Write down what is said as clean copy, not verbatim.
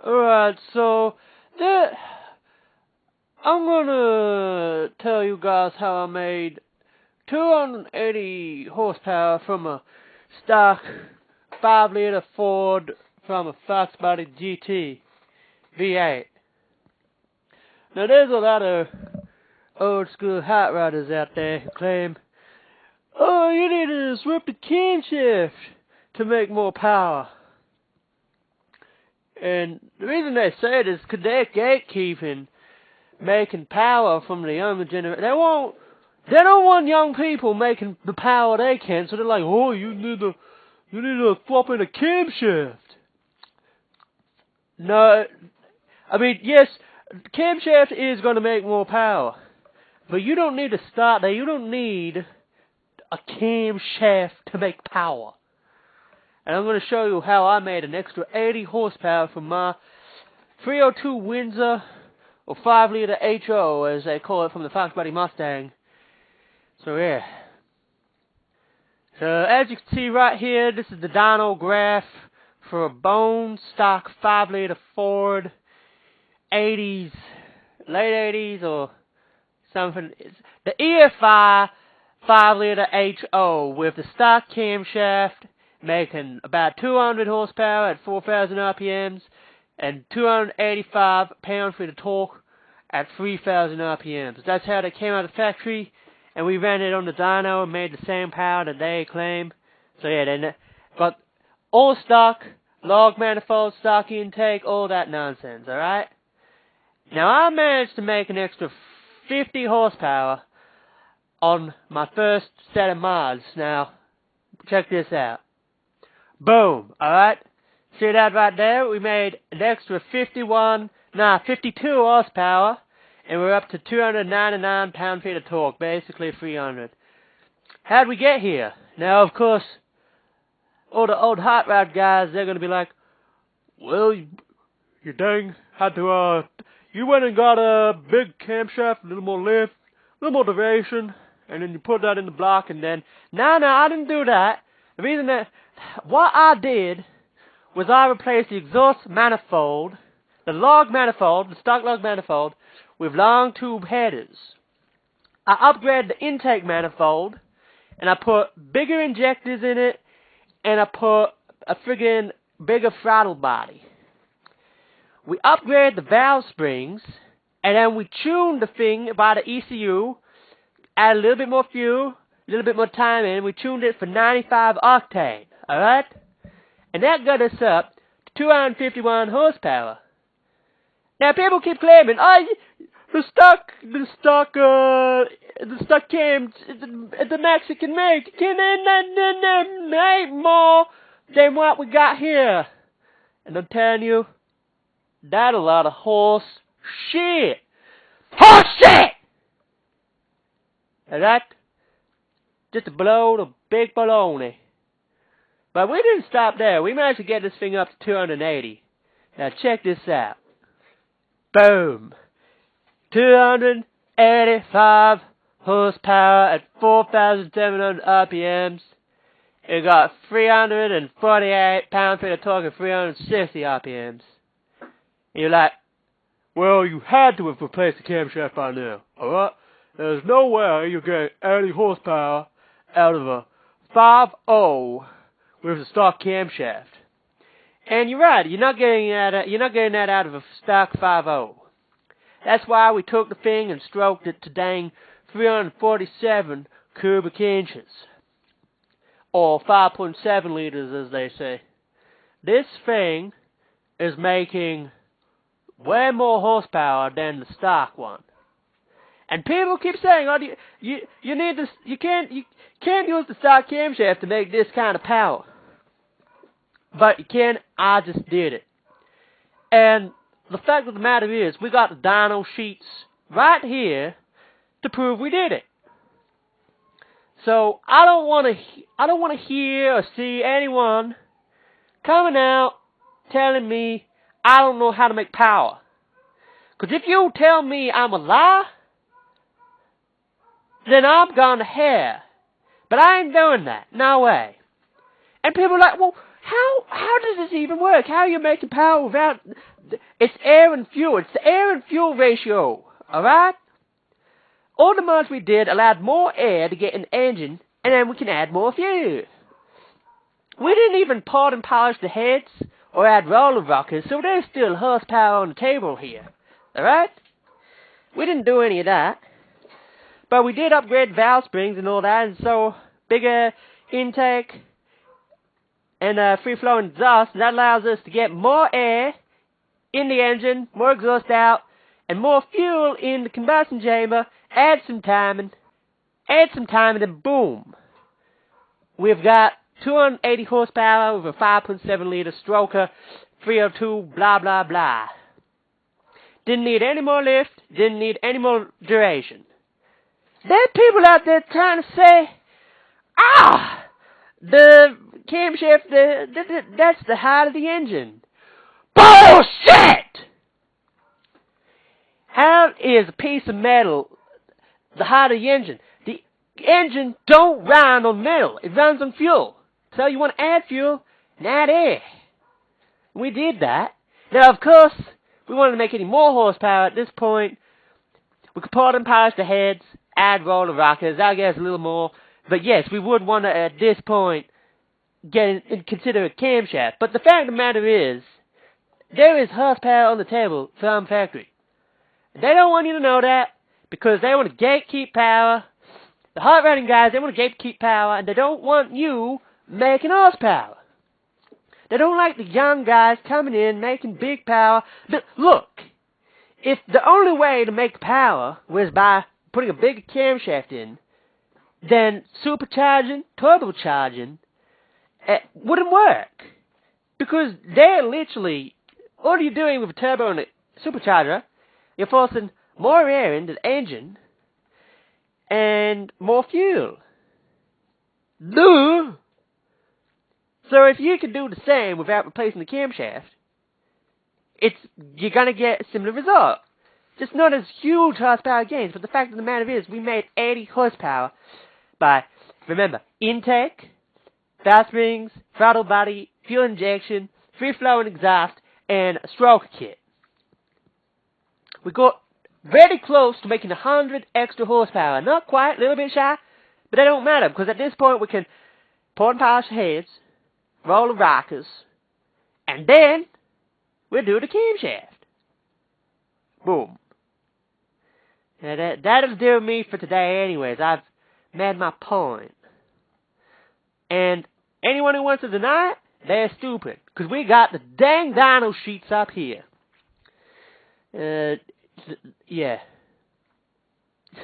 Alright, so I'm gonna tell you guys how I made 280 horsepower from a stock 5-liter Ford from a Fox Body GT V8. Now there's a lot of old school hot rodders out there who claim, oh, you need to swap the camshaft to make more power. And the reason they say it is because they're gatekeeping making power from the younger generation. They don't want young people making the power they can, so they're like, oh, you need to swap in a camshaft. No, I mean, yes, camshaft is going to make more power, but you don't need to start there. You don't need a camshaft to make power. And I'm going to show you how I made an extra 80 horsepower from my 302 Windsor, or 5-liter HO, as they call it, from the Fox Body Mustang. So, yeah. So, as you can see right here, this is the dyno graph for a bone stock 5-liter Ford 80s, late 80s, or something. It's the EFI 5-liter HO with the stock camshaft, making about 200 horsepower at 4,000 RPMs and 285 pound-feet of torque at 3,000 RPMs. That's how they came out of the factory, and we ran it on the dyno and made the same power that they claim. So yeah, they got all stock, log manifold, stock intake, all that nonsense, alright? Now I managed to make an extra 50 horsepower on my first set of mods. Now, check this out. Boom, alright? See that right there? We made an extra 52 horsepower, and we're up to 299 pound-feet of torque, basically 300. How'd we get here? Now, of course, all the old hot rod guys, they're gonna be like, well, you dang had to, you went and got a big camshaft, a little more lift, a little more duration, and then you put that in the block, and then, no, I didn't do that. The reason that, what I did was I replaced the exhaust manifold, the stock log manifold, with long tube headers. I upgraded the intake manifold, and I put bigger injectors in it, and I put a friggin' bigger throttle body. We upgraded the valve springs, and then we tuned the thing by the ECU, added a little bit more fuel, a little bit more time in, we tuned it for 95 octane, alright? And that got us up to 251 horsepower. Now people keep claiming, oh, the stock cam, the max it can make more than what we got here. And I'm telling you, that's a lot of horse shit. Horse shit! Alright? Just to blow the big baloney. But we didn't stop there. We managed to get this thing up to 280. Now check this out. Boom. 285 horsepower at 4,700 RPMs. It got 348 pound-feet of torque at 360 RPMs. And you're like, well, you had to have replaced the camshaft by now, alright? There's no way you get 80 horsepower out of a 5.0 with a stock camshaft. And you're right, you're not getting that out of a stock 5.0. That's why we took the thing and stroked it to dang 347 cubic inches. Or 5.7 liters, as they say. This thing is making way more horsepower than the stock one. And people keep saying, oh, you need this, you can't use the stock camshaft to make this kind of power. But you can. I just did it. And the fact of the matter is, we got the dyno sheets right here to prove we did it. So I don't want to hear or see anyone coming out telling me I don't know how to make power. Because if you tell me I'm a liar, then I'm gone to hell. But I ain't doing that. No way. And people are like, well, how does this even work? How are you making power without It's air and fuel. It's the air and fuel ratio. Alright? All the mods we did allowed more air to get in the engine, and then we can add more fuel. We didn't even part and polish the heads or add roller rockers, so there's still horsepower on the table here. Alright? We didn't do any of that. But we did upgrade valve springs and all that, and so bigger intake and free-flowing exhaust, and that allows us to get more air in the engine, more exhaust out, and more fuel in the combustion chamber. Add some time, and boom. We've got 280 horsepower with a 5.7 liter stroker, 302, blah, blah, blah. Didn't need any more lift, didn't need any more duration. There are people out there trying to say, the camshaft, that's the heart of the engine. Bullshit! How is a piece of metal the heart of the engine? The engine don't run on metal, it runs on fuel. So you want to add fuel and add air. We did that. Now, of course, if we wanted to make any more horsepower at this point, we could part and polish the heads, add roller rockers, I guess a little more. But yes, we would want to, at this point, consider a camshaft. But the fact of the matter is, there is horsepower on the table from factory. They don't want you to know that, because they want to gatekeep power. The hot rodding guys, they want to gatekeep power, and they don't want you making horsepower. They don't like the young guys coming in, making big power. But look, if the only way to make power was by putting a big camshaft in, then supercharging, turbocharging, wouldn't work. Because they're literally, what are you doing with a turbo and a supercharger? You're forcing more air into the engine and more fuel. Duh! So if you can do the same without replacing the camshaft, you're gonna get a similar result. Just not as huge horsepower gains, but the fact of the matter is, we made 80 horsepower by, remember, intake, valve springs, throttle body, fuel injection, free-flowing exhaust, and a stroker kit. We got very close to making 100 extra horsepower. Not quite, a little bit shy, but that don't matter, because at this point we can pour and polish the heads, roll the rockers, and then we'll do the camshaft. Boom. Now that'll do me for today anyways. I've made my point. And anyone who wants to deny it, they're stupid. Because we got the dang dyno sheets up here. Yeah.